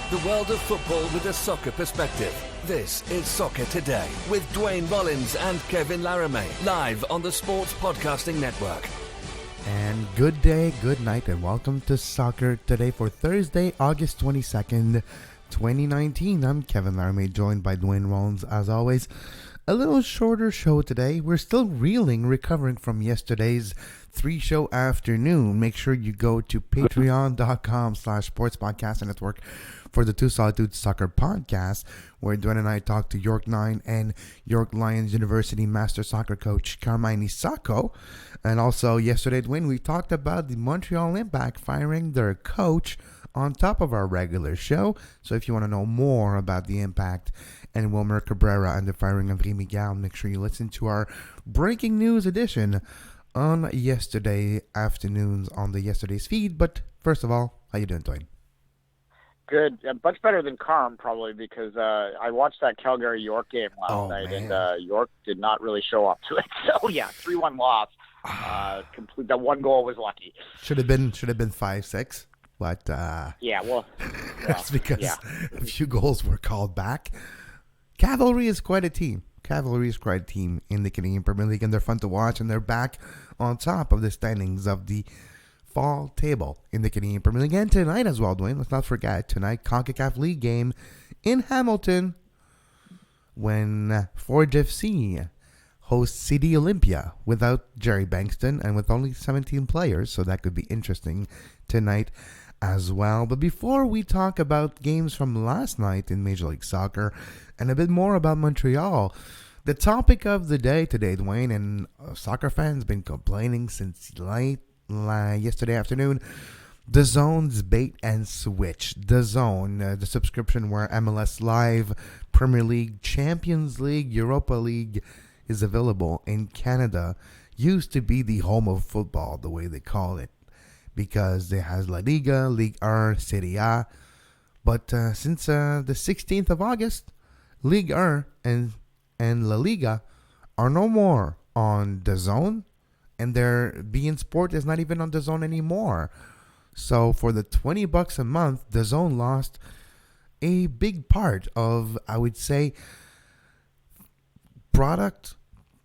The world of football with a soccer perspective. This is Soccer Today with Duane Rollins and Kevin Laramee, live on the Sports Podcasting Network. And good day, good night, and welcome to Soccer Today for Thursday, August 22nd, 2019. I'm Kevin Laramee, joined by Duane Rollins, as always. A little shorter show today. We're still recovering from yesterday's three-show afternoon. Make sure you go to patreon.com/sportspodcasting network for the Two Solitudes Soccer podcast, where Duane and I talk to York 9 and York Lions University Master Soccer Coach Carmine Sacco. And also yesterday, Duane, we talked about the Montreal Impact firing their coach on top of our regular show. So if you want to know more about the Impact and Wilmer Cabrera and the firing of Rémi Garde, make sure you listen to our breaking news edition on yesterday afternoons on the Yesterday's feed. But first of all, how you doing, Duane? Good. Much better than Carm, probably, because I watched that Calgary-York game last night, man. and York did not really show up to it. So, yeah, 3-1 loss. Complete. That one goal was lucky. Should have been 5-6, but that's because a few goals were called back. Cavalry is quite a team. In the Canadian Premier League, and they're fun to watch, and they're back on top of the standings of the fall table in the Canadian Premier League. And tonight as well, Duane, let's not forget, tonight, CONCACAF League game in Hamilton when Forge FC hosts CD Olympia without Jerry Bankston and with only 17 players, so that could be interesting tonight as well. But before we talk about games from last night in Major League Soccer and a bit more about Montreal, the topic of the day today, Duane, and soccer fans been complaining since yesterday afternoon, DAZN's bait and switch. DAZN, the subscription where MLS Live, Premier League, Champions League, Europa League is available in Canada, used to be the home of football, the way they call it, because it has La Liga, Ligue 1, Serie A. But since the 16th of August, Ligue 1 and La Liga are no more on DAZN, and their beIN Sport is not even on DAZN anymore. So for the $20 a month, DAZN lost a big part of, I would say, product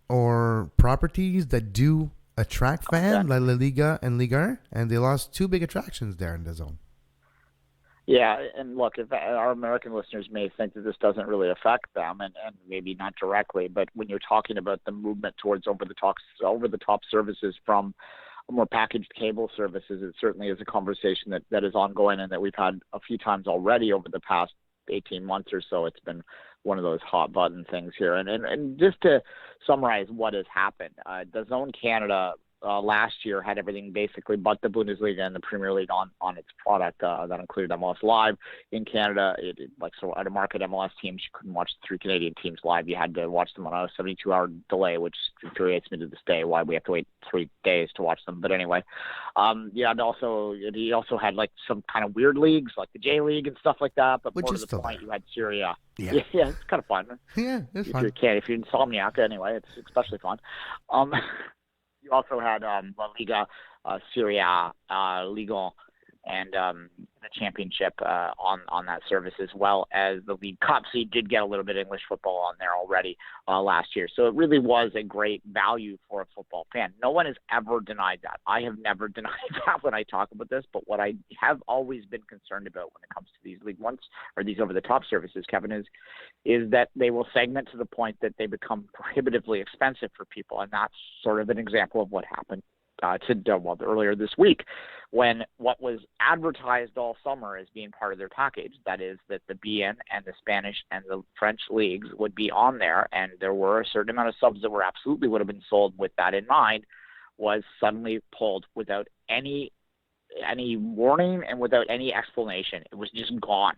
or properties that do attract fans like La Liga and Ligue 1, and they lost two big attractions there in DAZN. Yeah, and look, if our American listeners may think that this doesn't really affect them, and maybe not directly, but when you're talking about the movement towards over-the-top services from more packaged cable services, it certainly is a conversation that is ongoing and that we've had a few times already over the past 18 months or so. It's been one of those hot button things here. And just to summarize what has happened, DAZN Canada last year had everything basically but the Bundesliga and the Premier League on its product. That included MLS Live. In Canada, so at a market MLS teams, you couldn't watch the three Canadian teams live. You had to watch them on a 72-hour delay, which infuriates me to this day, why we have to wait 3 days to watch them. But anyway, he also had like some kind of weird leagues, like the J League and stuff like that. But which more is to the point, there. you had Serie A. Yeah, it's kind of fun. Yeah, it's fun. If you're insomniac, anyway, it's especially fun. You also had La Liga, Serie A, Ligue 1, and the championship on that service, as well as the League Cup. So you did get a little bit of English football on there already last year. So it really was a great value for a football fan. No one has ever denied that. I have never denied that when I talk about this. But what I have always been concerned about when it comes to these League Ones or these over-the-top services, Kevin, is that they will segment to the point that they become prohibitively expensive for people. And that's sort of an example of what happened earlier this week, when what was advertised all summer as being part of their package, that is that the beIN and the Spanish and the French leagues would be on there, and there were a certain amount of subs that would have been sold with that in mind, was suddenly pulled without any warning and without any explanation. It was just gone.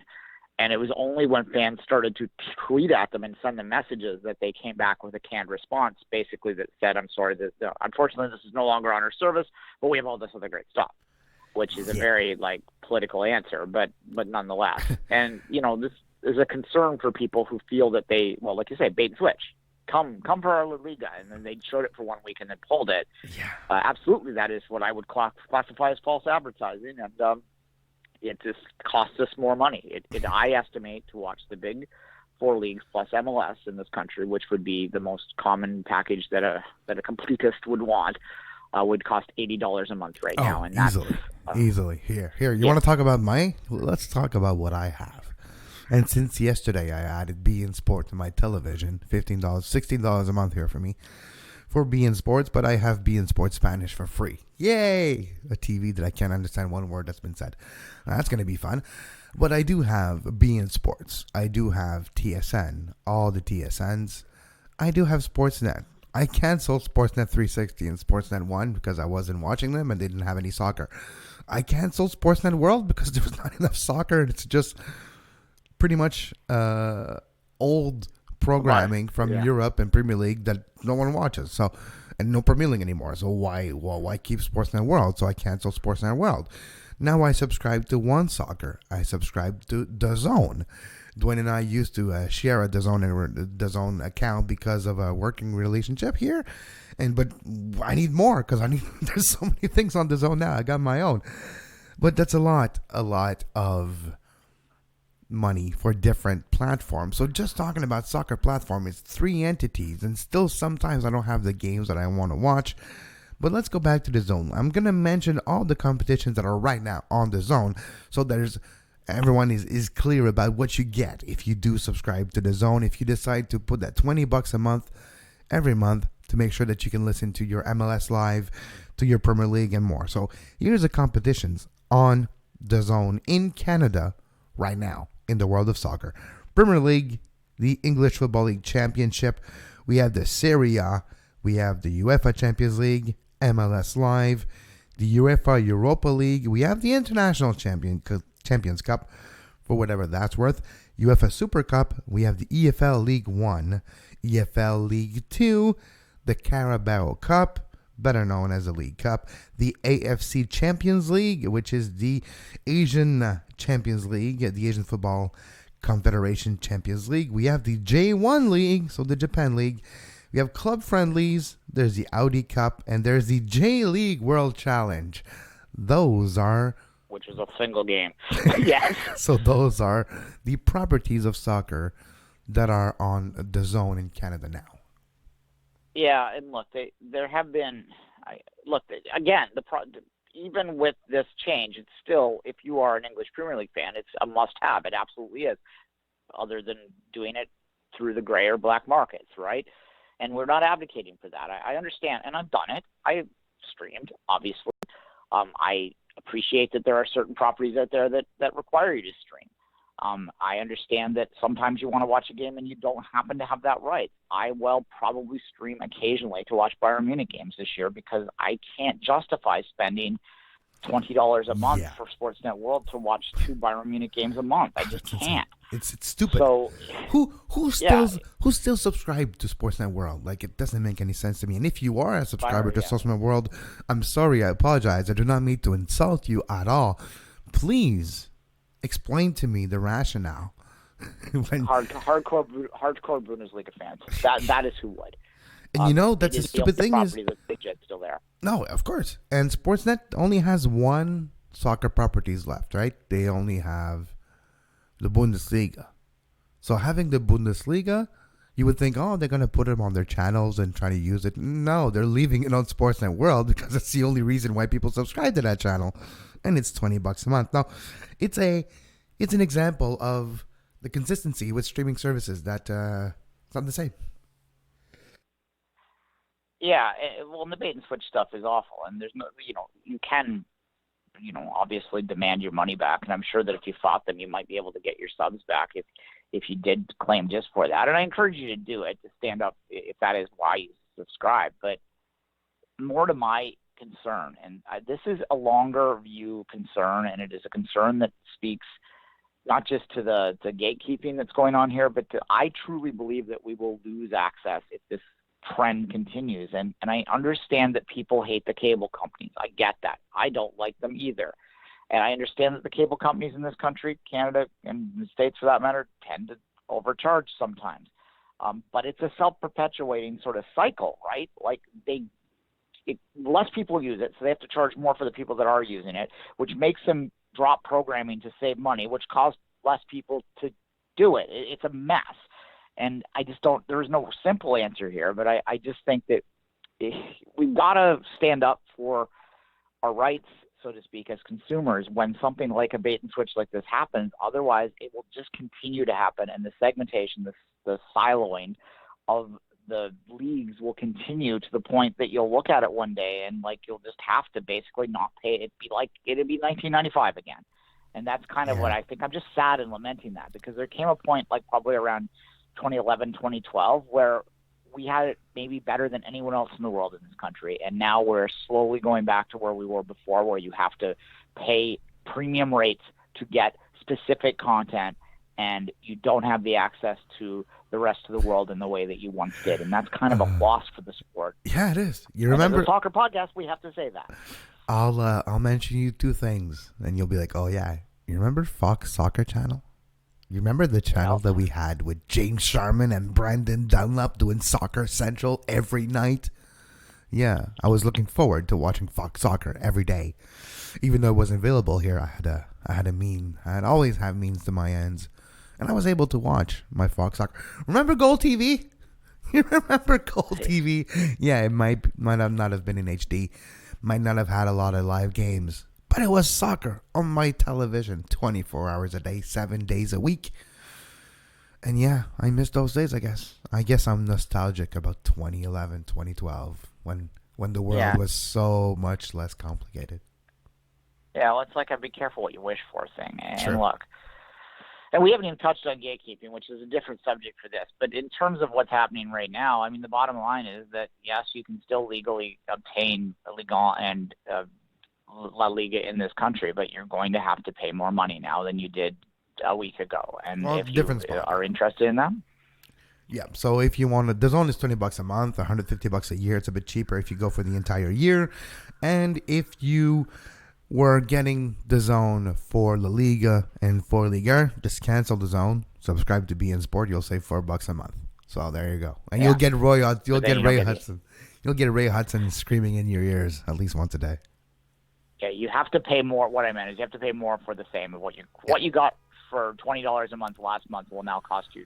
And it was only when fans started to tweet at them and send them messages that they came back with a canned response, basically that said, "I'm sorry, unfortunately this is no longer on our service, but we have all this other great stuff," which is a very political answer, but nonetheless. And this is a concern for people who feel that they, like you say, bait and switch. Come for our La Liga, and then they showed it for 1 week and then pulled it. Yeah. Absolutely, that is what I would classify as false advertising, and it just costs us more money. I estimate to watch the big 4 leagues plus MLS in this country, which would be the most common package that a completist would want, would cost $80 a month right now. And easily. Here. You want to talk about let's talk about what I have. And since yesterday, I added beIN Sport to my television, $15, $16 a month here for me for beIN Sports, but I have beIN Sports Spanish for free. Yay! A TV that I can't understand one word that's been said. That's going to be fun. But I do have beIN Sports. I do have TSN, all the TSNs. I do have Sportsnet. I canceled Sportsnet 360 and Sportsnet 1 because I wasn't watching them and they didn't have any soccer. I canceled Sportsnet World because there was not enough soccer. And it's just pretty much old programming from Europe and Premier League that no one watches. So, and no Premier League anymore. So why keep Sportsnet World? So I canceled Sportsnet World. Now I subscribe to One Soccer. I subscribe to DAZN. Duane and I used to share a DAZN account because of a working relationship here, but I need more because there's so many things on DAZN now. I got my own, but that's a lot of money for different platforms. So just talking about soccer platform, it's 3 entities, and still sometimes I don't have the games that I want to watch. But let's go back to DAZN. I'm going to mention all the competitions that are right now on DAZN so everyone is clear about what you get if you do subscribe to DAZN. If you decide to put that $20 a month every month to make sure that you can listen to your MLS Live, to your Premier League and more. So here's the competitions on DAZN in Canada right now in the world of soccer. Premier League, the English Football League Championship. We have the Serie A. We have the UEFA Champions League, MLS Live, the UEFA Europa League. We have the International Champions Cup, for whatever that's worth. UEFA Super Cup. We have the EFL League 1, EFL League 2, the Carabao Cup, better known as the League Cup, the AFC Champions League, which is the Asian Champions League, the Asian Football Confederation Champions League. We have the J1 League, so the Japan League. We have club friendlies, there's the Audi Cup, and there's the J-League World Challenge. Which is a single game. Yes. So those are the properties of soccer that are on DAZN in Canada now. Yeah, and look, there have been... again, even with this change, it's still, if you are an English Premier League fan, it's a must-have. It absolutely is, other than doing it through the gray or black markets, right? And we're not advocating for that. I understand, and I've done it. I've streamed, obviously. I appreciate that there are certain properties out there that require you to stream. I understand that sometimes you want to watch a game and you don't happen to have that right. I will probably stream occasionally to watch Bayern Munich games this year because I can't justify spending $20 a month for Sportsnet World to watch 2 Bayern Munich games a month. I just can't. It's stupid. So who still subscribed to Sportsnet World? Like, it doesn't make any sense to me. And if you are a subscriber to Sportsnet World, I'm sorry. I apologize. I do not mean to insult you at all. Please explain to me the rationale. Hardcore Bundesliga fans. That is who would. And that's a stupid thing. The big jet's still there. No, of course. And Sportsnet only has 1 soccer properties left, right? They only have the Bundesliga. So having the Bundesliga, you would think, they're going to put them on their channels and try to use it. No, they're leaving it on Sportsnet World because that's the only reason why people subscribe to that channel. And it's $20 a month. Now, it's an example of the consistency with streaming services that it's not the same. Yeah, well, the bait and switch stuff is awful, and there's no, you can, obviously demand your money back, and I'm sure that if you fought them, you might be able to get your subs back if you did claim just for that. And I encourage you to do it, to stand up if that is why you subscribe. But more to my concern, and this is a longer view concern, and it is a concern that speaks not just to the gatekeeping that's going on here, but I truly believe that we will lose access if this trend continues. And I understand that people hate the cable companies. I get that. I don't like them either. And I understand that the cable companies in this country, Canada, and the States for that matter, tend to overcharge sometimes. But it's a self-perpetuating sort of cycle, right? Like less people use it, so they have to charge more for the people that are using it, which makes them drop programming to save money, which caused less people to do it. It's a mess. And I just don't – there is no simple answer here, but I just think that we've got to stand up for our rights, so to speak, as consumers when something like a bait and switch like this happens. Otherwise, it will just continue to happen, and the segmentation, the siloing of the leagues will continue to the point that you'll look at it one day and like you'll just have to basically not pay. It'd be 1995 again. And that's kind of what I think. I'm just sad and lamenting that, because there came a point like probably around 2011, 2012 where we had it maybe better than anyone else in the world in this country. And now we're slowly going back to where we were before, where you have to pay premium rates to get specific content, and you don't have the access to the rest of the world in the way that you once did. And that's kind of a loss for the sport. Yeah, it is. You remember the soccer podcast, we have to say that. I'll mention you two things, and you'll be like, oh yeah, you remember Fox Soccer Channel? You remember the channel that we had with James Sharman and Brandon Dunlap doing Soccer Central every night? Yeah, I was looking forward to watching Fox Soccer every day. Even though it wasn't available here, I had a mean. I'd always have means to my ends. And I was able to watch my Fox Soccer. Remember Gold TV? You remember Gold TV? Yeah, it might not have been in HD. Might not have had a lot of live games. But it was soccer on my television 24 hours a day, 7 days a week. And yeah, I miss those days, I guess. I guess I'm nostalgic about 2011, 2012, when the world was so much less complicated. Yeah, well, it's like a be careful what you wish for thing. And Sure. Look, and we haven't even touched on gatekeeping, which is a different subject for this. But in terms of what's happening right now, I mean, the bottom line is that, yes, you can still legally obtain a Ligue and La Liga in this country, but you're going to have to pay more money now than you did a week ago. And if you are interested in that. Yeah, so if you want to, DAZN is $20 a month, $150 a year. It's a bit cheaper if you go for the entire year. And if you were getting DAZN for La Liga and for Liga, just cancel DAZN, subscribe to BN Sport, you'll save $4 a month. So there you go. And you'll get Ray Hudson. You'll get Ray Hudson screaming in your ears at least once a day. Yeah, you have to pay more. What I meant is you have to pay more for the same of what you got for $20 a month last month will now cost you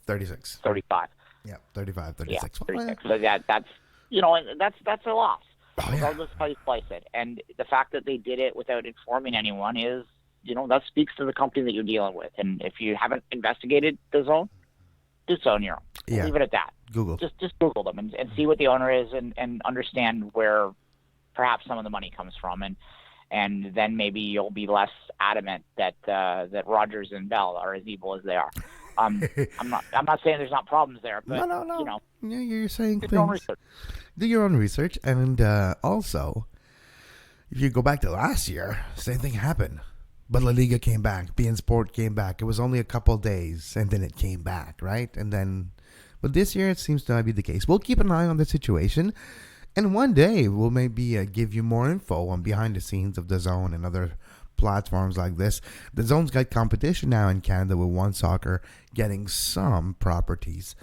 $35. Yeah, $35, $36. Yeah, $36. So that's a loss, regardless of how you slice it. And the fact that they did it without informing anyone is, that speaks to the company that you're dealing with. And if you haven't investigated DAZN, do so on your own. Yeah. Leave it at that. Google. Just Google them and see what the owner is and understand where perhaps some of the money comes from, and then maybe you'll be less adamant that Rogers and Bell are as evil as they are. I'm not saying there's not problems there, but no. Yeah, you're saying do things. your own research. Do your own research, and also, if you go back to last year, same thing happened. But La Liga came back, BN Sport came back. It was only a couple days, and then it came back, right? But this year it seems to not be the case. We'll keep an eye on the situation. And one day, we'll maybe give you more info on behind the scenes of DAZN and other platforms like this. DAZN's got competition now in Canada with One Soccer getting some properties.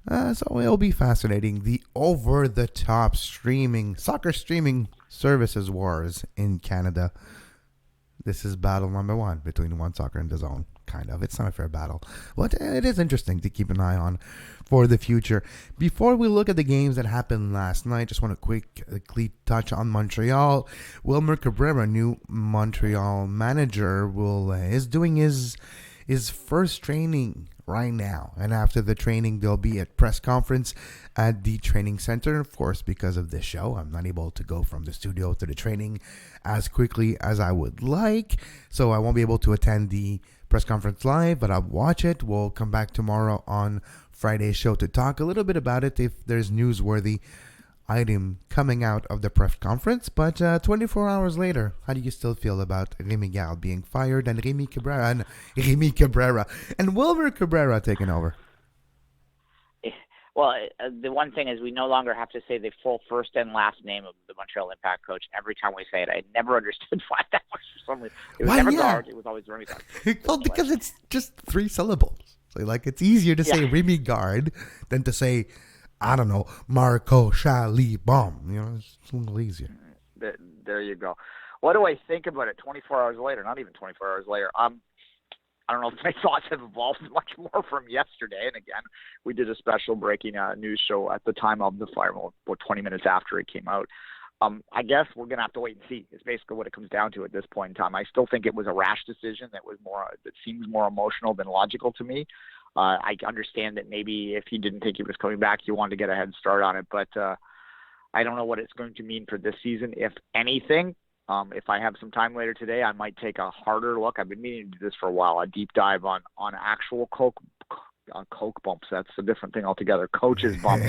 So it'll be fascinating. The over-the-top soccer streaming services wars in Canada. This is battle number one between One Soccer and DAZN. Kind of. It's not a fair battle. But it is interesting to keep an eye on for the future. Before we look at the games that happened last night, just want to quickly touch on Montreal. Wilmer Cabrera, new Montreal manager, is doing his first training right now. And after the training, there'll be a press conference at the training center. Of course, because of this show, I'm not able to go from the studio to the training as quickly as I would like. So I won't be able to attend the press conference live, but I'll watch it. We'll come back tomorrow on Friday's show to talk a little bit about it if there's newsworthy item coming out of the press conference. But 24 hours later, how do you still feel about Rémi Garde being fired and Rémi Cabrera and Wilmer Cabrera taking over? Well, the one thing is we no longer have to say the full first and last name of the Montreal Impact coach every time we say it. I never understood why that was for some reason. It was never Garde. It was always Rémi Garde. Well, because it's just 3 syllables. So, it's easier to say Rémi Garde than to say, I don't know, Marco Chalibom. It's a little easier. There you go. what do I think about it 24 hours later? Not even 24 hours later. I don't know if my thoughts have evolved much more from yesterday. And again, we did a special breaking news show at the time of the fire, about 20 minutes after it came out. I guess we're going to have to wait and see. It's basically what it comes down to at this point in time. I still think it was a rash decision that seems more emotional than logical to me. I understand that maybe if he didn't think he was coming back, he wanted to get a head start on it. But I don't know what it's going to mean for this season, if anything. If I have some time later today, I might take a harder look. I've been meaning to do this for a while, a deep dive on actual Coke bumps. That's a different thing altogether. Coaches bumps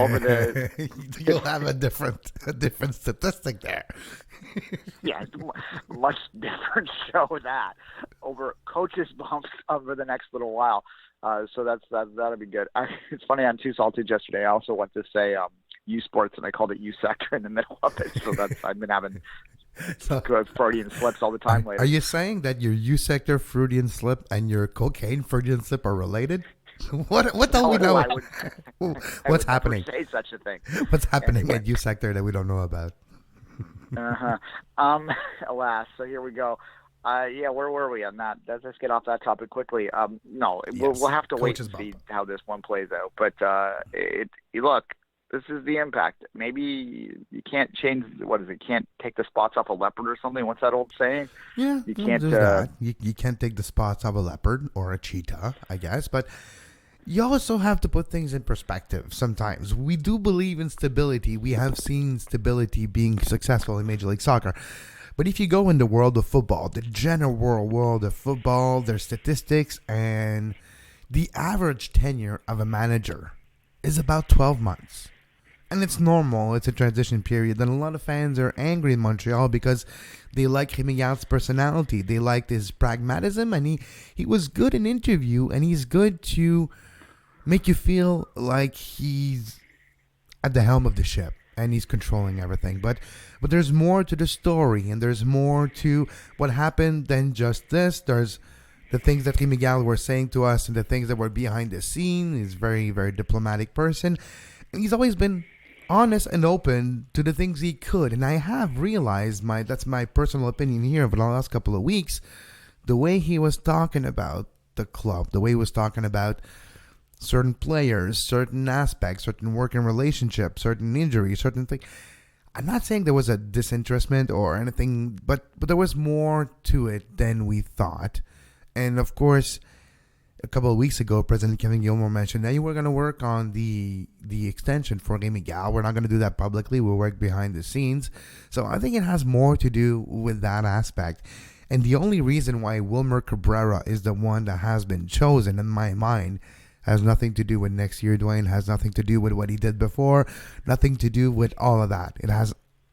over the. You'll have a different statistic there. Yeah, it's much different show that over coaches bumps over the next little while. So that'll be good. It's funny, on Too Salted yesterday, I also went to say U Sports, and I called it U Sector in the middle of it. So I've been having Freudian slips all the time lately. Are you saying that your U sector Freudian slip and your cocaine Freudian slip are related? What don't we know? What's happening? I would never say such a thing. What's happening at U sector that we don't know about? Alas. So here we go. Where were we on that? Let's get off that topic quickly. We'll have to wait and see how this one plays out. But look. This is the impact. Maybe you can't change, can't take the spots off a leopard or something. What's that old saying? Yeah, you can't. You can't take the spots off a leopard or a cheetah, I guess. But you also have to put things in perspective sometimes. We do believe in stability. We have seen stability being successful in Major League Soccer. But if you go in the world of football, the general world of football, their statistics, and the average tenure of a manager is about 12 months. And it's normal. It's a transition period. And a lot of fans are angry in Montreal because they like Rémi-Garde's personality. They liked his pragmatism. And he was good in interview. And he's good to make you feel like he's at the helm of the ship. And he's controlling everything. But there's more to the story. And there's more to what happened than just this. There's the things that Rémi-Garde were saying to us and the things that were behind the scene. He's a very, very diplomatic person. And he's always been honest and open to the things he could. And I have realized, that's my personal opinion here over the last couple of weeks, the way he was talking about the club, the way he was talking about certain players, certain aspects, certain working relationships, certain injuries, certain things. I'm not saying there was a disinterestment or anything, but there was more to it than we thought. And of course, a couple of weeks ago, President Kevin Gilmore mentioned that we're going to work on the extension for Rémi-Garde. We're not going to do that publicly. We'll work behind the scenes. So I think it has more to do with that aspect. And the only reason why Wilmer Cabrera is the one that has been chosen, in my mind, has nothing to do with next year, Duane. Has nothing to do with what he did before. Nothing to do with all of that. It has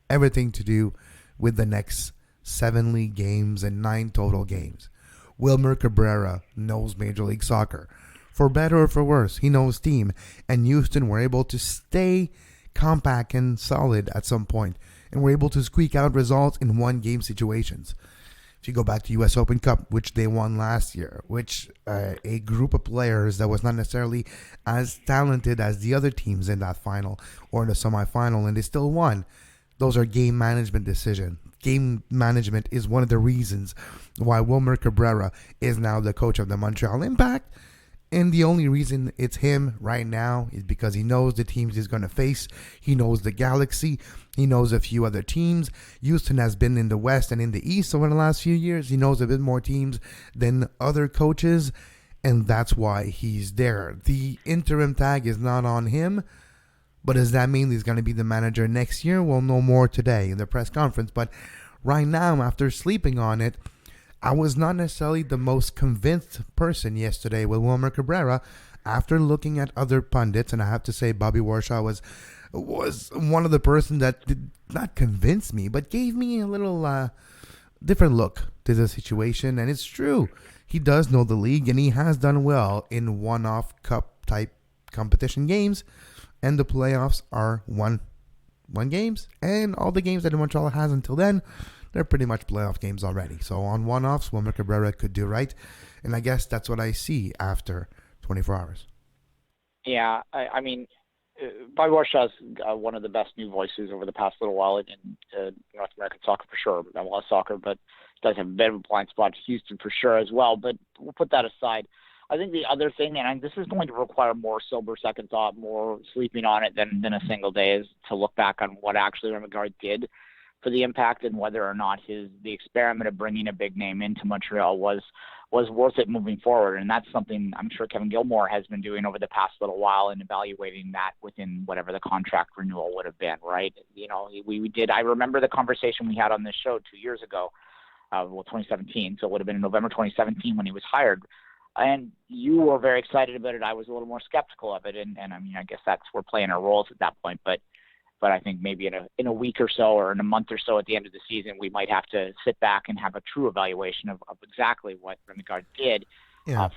everything to do with the next 7 league games and 9 total games. Wilmer Cabrera knows Major League Soccer. For better or for worse, he knows team. And Houston were able to stay compact and solid at some point. And were able to squeak out results in one-game situations. If you go back to U.S. Open Cup, which they won last year, which a group of players that was not necessarily as talented as the other teams in that final or in the semifinal, and they still won. Those are game management decisions. Game management is one of the reasons why Wilmer Cabrera is now the coach of the Montreal Impact. And the only reason it's him right now is because he knows the teams he's going to face. He knows the Galaxy. He knows a few other teams. Houston has been in the West and in the East over the last few years. He knows a bit more teams than other coaches. And that's why he's there. The interim tag is not on him. But does that mean he's going to be the manager next year? We'll know more today in the press conference. But right now, after sleeping on it, I was not necessarily the most convinced person yesterday with Wilmer Cabrera after looking at other pundits. And I have to say Bobby Warshaw was one of the person that did not convince me, but gave me a little different look to the situation. And it's true. He does know the league, and he has done well in one-off cup-type competition games. And the playoffs are one games. And all the games that Montreal has until then, they're pretty much playoff games already. So on one-offs, Wilmer Cabrera could do right. And I guess that's what I see after 24 hours. Yeah, I mean, Bobby Warshaw's one of the best new voices over the past little while in North American soccer for sure, MLS soccer, but does have a bit of a blind spot to Houston for sure as well. But we'll put that aside. I think the other thing, and this is going to require more sober second thought, more sleeping on it than a single day, is to look back on what actually Remigard did for the Impact and whether or not the experiment of bringing a big name into Montreal was worth it moving forward. And that's something I'm sure Kevin Gilmore has been doing over the past little while and evaluating that within whatever the contract renewal would have been, right? We did. I remember the conversation we had on this show 2 years ago, 2017. So it would have been in November 2017 when he was hired. And you were very excited about it. I was a little more skeptical of it. And I mean, I guess we're playing our roles at that point. But I think maybe in a week or so or in a month or so at the end of the season, we might have to sit back and have a true evaluation of exactly what Remigard did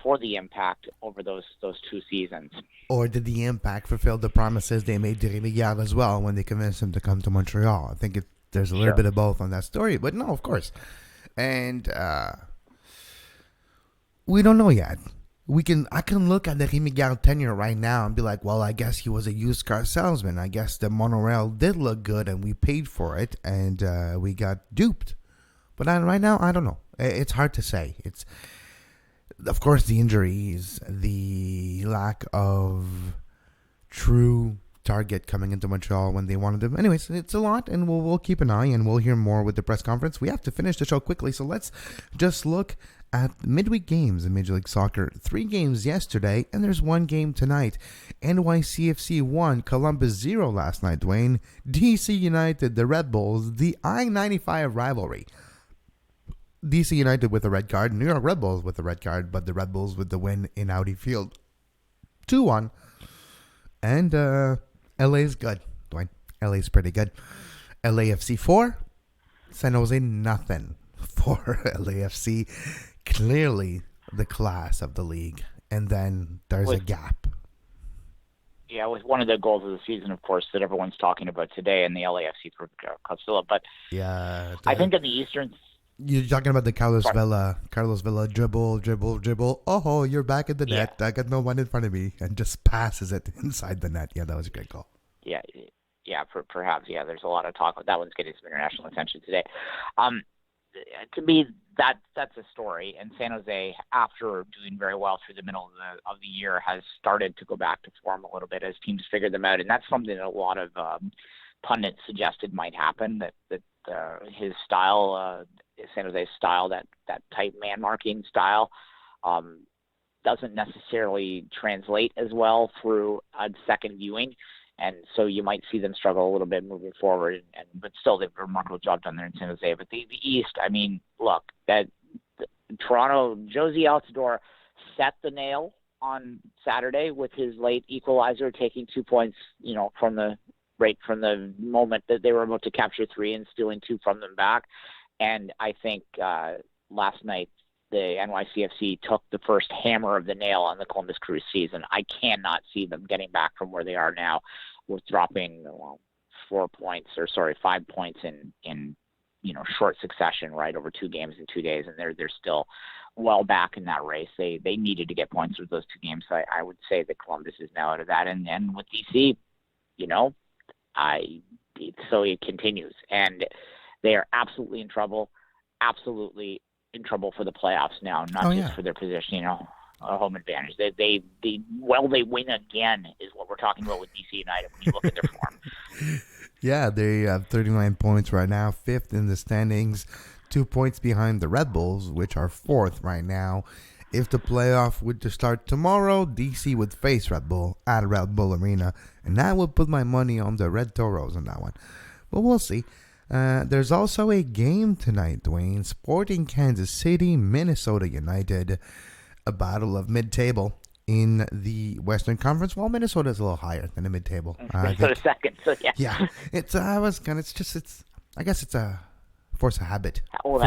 for the Impact over those 2 seasons. Or did the Impact fulfill the promises they made to Remigard as well when they convinced him to come to Montreal? I think there's a little bit of both on that story. But no, of course. And we don't know yet. I can look at the Remigard tenure right now and be like, well, I guess he was a used car salesman. I guess the monorail did look good and we paid for it and we got duped. But right now, I don't know. It's hard to say. It's, of course, the injuries, the lack of true target coming into Montreal when they wanted them. Anyways, it's a lot, and we'll keep an eye, and we'll hear more with the press conference. We have to finish the show quickly, so let's just look at midweek games in Major League Soccer. 3 games yesterday, and there's 1 game tonight. NYCFC 1, Columbus 0 last night, Duane. DC United, the Red Bulls, the I-95 rivalry. DC United with a red card, New York Red Bulls with a red card, but the Red Bulls with the win in Audi Field. 2-1. And LA's good, Duane. LA's pretty good. LAFC 4, San Jose nothing for LAFC. Clearly the class of the league. And then there's a gap. Yeah, with one of the goals of the season, of course, that everyone's talking about today in the LAFC for Costello. But yeah, I think in the Eastern... You're talking about the Carlos Vela dribble. Oh, you're back at the net. I got no one in front of me, and just passes it inside the net. Yeah, that was a great goal. Yeah, perhaps. Yeah, there's a lot of talk. That one's getting some international attention today. To me, that's a story. And San Jose, after doing very well through the middle of the year, has started to go back to form a little bit as teams figure them out. And that's something that a lot of pundits suggested might happen. That his style. San Jose's style, that tight man marking style, doesn't necessarily translate as well through a second viewing, and so you might see them struggle a little bit moving forward. But still, they've a remarkable job done there in San Jose. But the East, I mean, look, that Toronto, Josie Altidore set the nail on Saturday with his late equalizer, taking 2 points, from the moment that they were about to capture 3 and stealing 2 from them back. And I think last night the NYCFC took the first hammer of the nail on the Columbus Crew season. I cannot see them getting back from where they are now with dropping 5 points in short succession, right, over 2 games in 2 days, and they're still well back in that race. They needed to get points with those 2 games. So I would say that Columbus is now out of that, and with DC, so it continues, and they are absolutely in trouble for the playoffs now, not just for their position, home advantage. They win again is what we're talking about with DC United when you look at their form. Yeah, they have 39 points right now, 5th in the standings, 2 points behind the Red Bulls, which are 4th right now. If the playoff would to start tomorrow, DC would face Red Bull at Red Bull Arena, and I would put my money on the Red Toros on that one. But we'll see. There's also a game tonight, Duane. Sporting Kansas City, Minnesota United. A battle of mid-table in the Western Conference. Well, Minnesota is a little higher than the mid-table. Minnesota second, so yeah. Yeah, I guess it's a force of habit.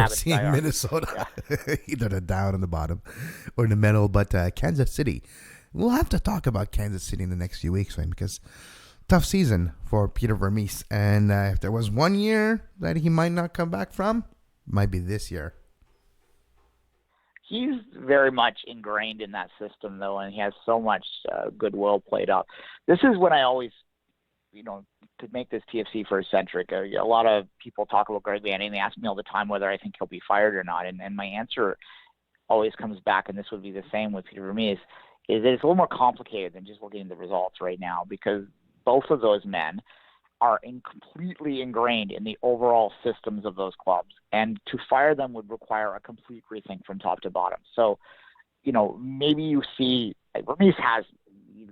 Seeing Minnesota, either the down and the bottom or in the middle. But Kansas City, we'll have to talk about Kansas City in the next few weeks, right? Because tough season for Peter Vermees. And if there was 1 year that he might not come back from, might be this year. He's very much ingrained in that system, though, and he has so much goodwill played up. This is when I always to make this TFC first-centric, a lot of people talk about Greg Vanney, and they ask me all the time whether I think he'll be fired or not. And my answer always comes back, and this would be the same with Peter Vermees, is that it's a little more complicated than just looking at the results right now, because both of those men are completely ingrained in the overall systems of those clubs. And to fire them would require a complete rethink from top to bottom. So, maybe you see Vermees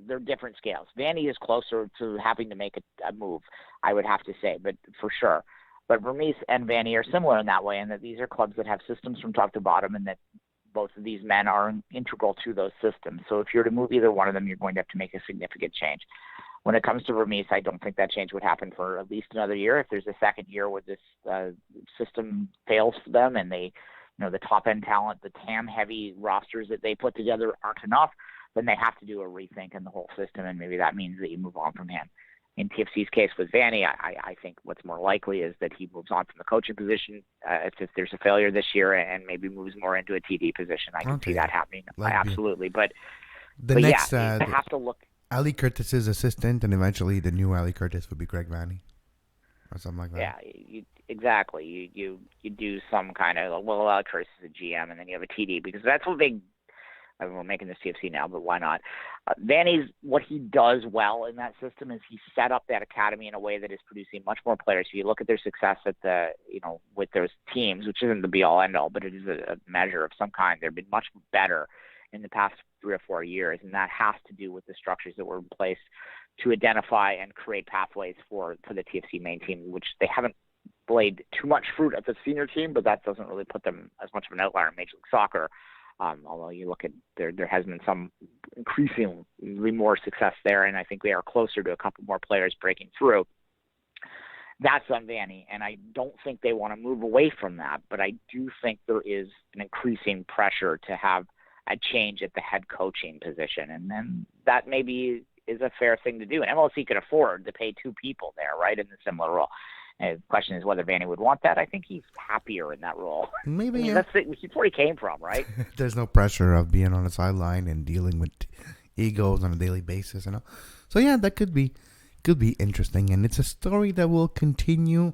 they're different scales. Vanney is closer to having to make a move, I would have to say, but for sure. But Vermees and Vanney are similar in that way, in that these are clubs that have systems from top to bottom, and that both of these men are integral to those systems. So if you're to move either one of them, you're going to have to make a significant change. When it comes to Vermees, I don't think that change would happen for at least another year. If there's a second year where this system fails for them, and they, the top-end talent, the TAM-heavy rosters that they put together aren't enough, then they have to do a rethink in the whole system, and maybe that means that you move on from him. In TFC's case with Vanney, I think what's more likely is that he moves on from the coaching position if there's a failure this year, and maybe moves more into a TD position. I can see that happening. Absolutely. But next, yeah, you have to look. Ali Curtis's assistant, and eventually the new Ali Curtis would be Greg Vanney or something like that. Yeah, exactly. You do some kind of, Ali Curtis is a GM, and then you have a TD, because that's what we're making this TFC now, but why not? Vanney's, what he does well in that system is he set up that academy in a way that is producing much more players. If you look at their success at with those teams, which isn't the be-all, end-all, but it is a measure of some kind. They've been much better in the past 3 or 4 years, and that has to do with the structures that were in place to identify and create pathways for the TFC main team, which they haven't played too much fruit at the senior team, but that doesn't really put them as much of an outlier in Major League Soccer. Although you look at there has been some increasingly more success there, and I think they are closer to a couple more players breaking through. That's on Vanney, and I don't think they want to move away from that, but I do think there is an increasing pressure to have a change at the head coaching position, and then that maybe is a fair thing to do. And MLC could afford to pay 2 people there, right, in the similar role. And the question is whether Vanney would want that. I think he's happier in that role. Maybe that's where he came from, right? There's no pressure of being on the sideline and dealing with egos on a daily basis, So yeah, that could be interesting, and it's a story that will continue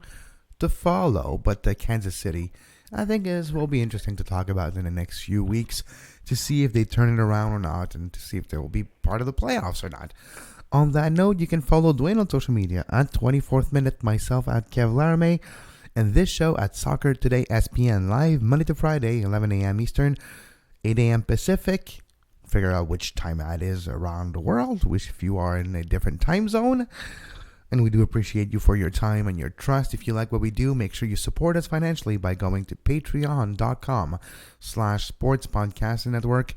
to follow. But Kansas City, I think, will be interesting to talk about in the next few weeks to see if they turn it around or not, and to see if they will be part of the playoffs or not. On that note, you can follow Duane on social media at 24th Minute, myself at Kev Laramee, and this show at Soccer Today SPN, live Monday to Friday, 11 a.m. Eastern, 8 a.m. Pacific. Figure out which time that is around the world, which if you are in a different time zone. And we do appreciate you for your time and your trust. If you like what we do, make sure you support us financially by going to patreon.com/sportspodcasting network.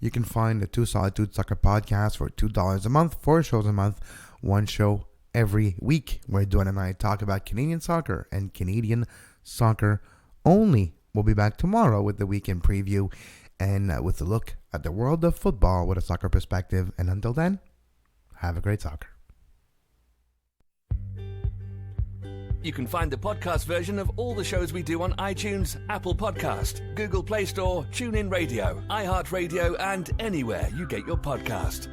You can find the Two Solitude Soccer podcast for $2 a month, 4 shows a month, 1 show every week, where Duane and I talk about Canadian soccer and Canadian soccer only. We'll be back tomorrow with the weekend preview and with a look at the world of football with a soccer perspective. And until then, have a great soccer. You can find the podcast version of all the shows we do on iTunes, Apple Podcast, Google Play Store, TuneIn Radio, iHeartRadio, and anywhere you get your podcast.